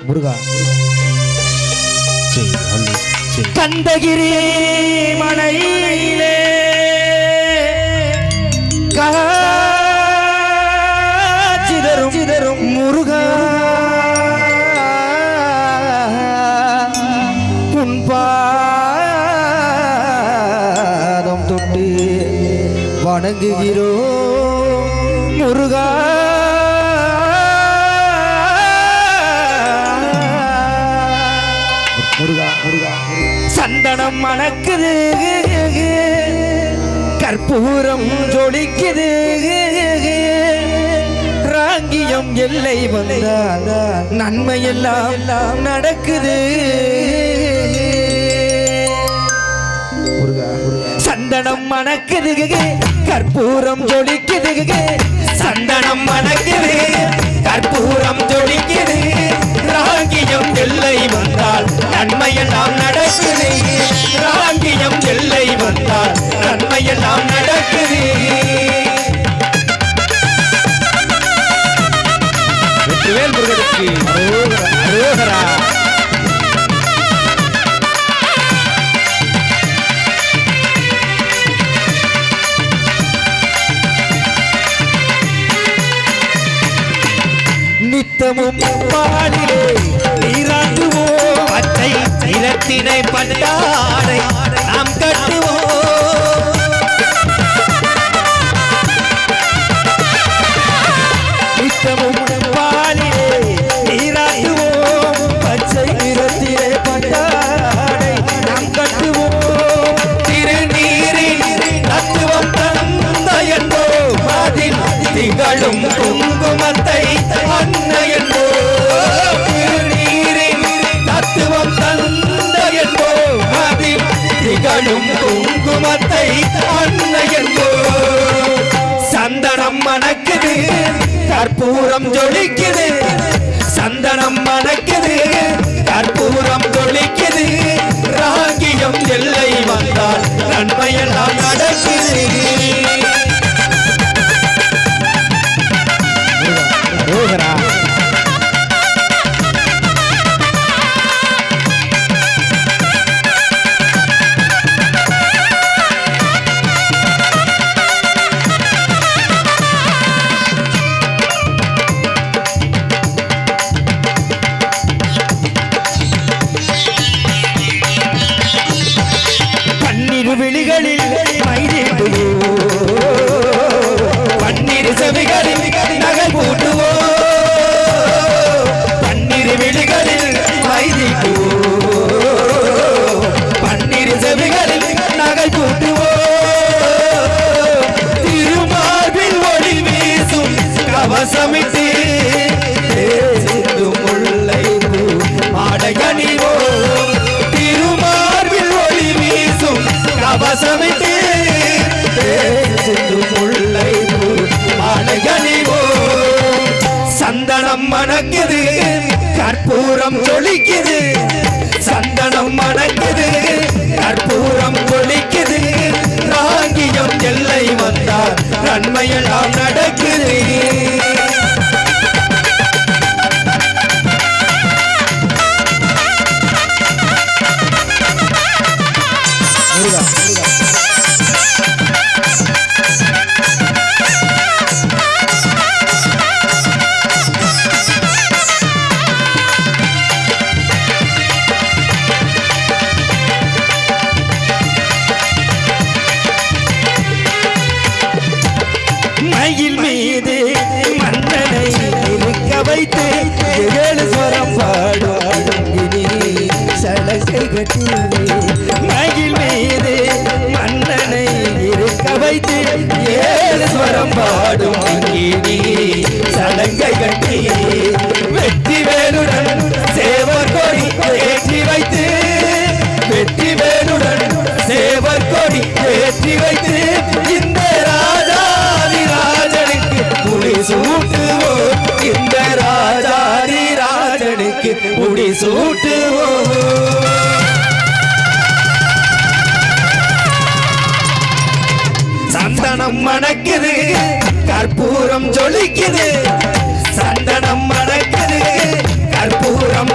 முருகா கந்தகிரி மலையிலே காச்சிதரும் முருகா உன் பாதம் தொட்டு வணங்குகிறோம் முருகா சந்தனம் மணக்குது கற்பூரம் ஜொலிக்குது ராங்கியம் எல்லை வந்தால் நன்மையெல்லாம் நடக்குது சந்தனம் மணக்குது கற்பூரம் ஜொலிக்குது சந்தனம் மணக்குது கற்பூரம் ஜொலிக்குது ராங்கியம் எல்லை வந்தால் நன்மையெல்லாம் நடக்குது ராங்கியம் எல்லை வந்தால் நன்மையெல்லாம் நடக்குது வெற்றிவேல் முருகனுக்கு அரோகரா நித்தமும் பாடிலே நீராட்டுவோம் பச்சை நிறத்தினை பட்டாடை நாம் கட்டுவோம் நித்தமும் பாடிலே நீராட்டுவோம் பச்சை நிறத்தினை பட்டாடை நாம் கட்டுவோம் திருநீரின் தத்துவம் தந்த என்போ அதில் திகழும் குங்குமத்தை அன்னை என்போ திருநீரின் தத்துவம் தந்த என்போ அதில் திகழும் குங்குமத்தை அன்னை என்போ சந்தனம் மணக்குது கற்பூரம் ஜொலிக்குது சந்தனம் மணக்குது கற்பூரம் ஜொலிக்குது ராகியம் எல்லை வந்தால் நன்மையெல்லாம் நடக்குது விழிகளில் மைதேடுவோ பன்னீர் செவிகளில் நகை பூட்டுவோ பன்னீர் விழிகளில் மைதேடுவோ பன்னீர் செவிகளில் நகை பூட்டுவோ திருமார்பில் ஒளி வீசும் கவசமிட்டு முல்லை ஆடையணிவோ கவசமிட்டு முல்லை ஆடையணிவோ சந்தனம் மணக்குது கற்பூரம் ஜொலிக்குது சந்தனம் மணக்குது கற்பூரம் ஜொலிக்குது ராங்கியம் எல்லை வந்தால் நன்மையெல்லாம் நடக்குது மயில் மீது மன்னனை இருக்க வைத்து ஏழு ஸ்வரம் பாடும் சலங்கை கட்டி மயில் மீது மன்னனை இருக்க வைத்து ஏழு ஸ்வரம் பாடும் சலங்கை கட்டி வெற்றி வேலுடன் சேவர் கொடி ஏற்றி வைத்து வெற்றி வேலுடன் சேவர் கொடி ஏற்றி வைத்து இந்த ராஜனுக்கு முடி சூட்டுவோம் இந்த ராஜனுக்கு முடி சூட்டுவோம் சந்தனம் மணக்குது கற்பூரம் ஜொலிக்குது சந்தனம் மணக்குது கற்பூரம்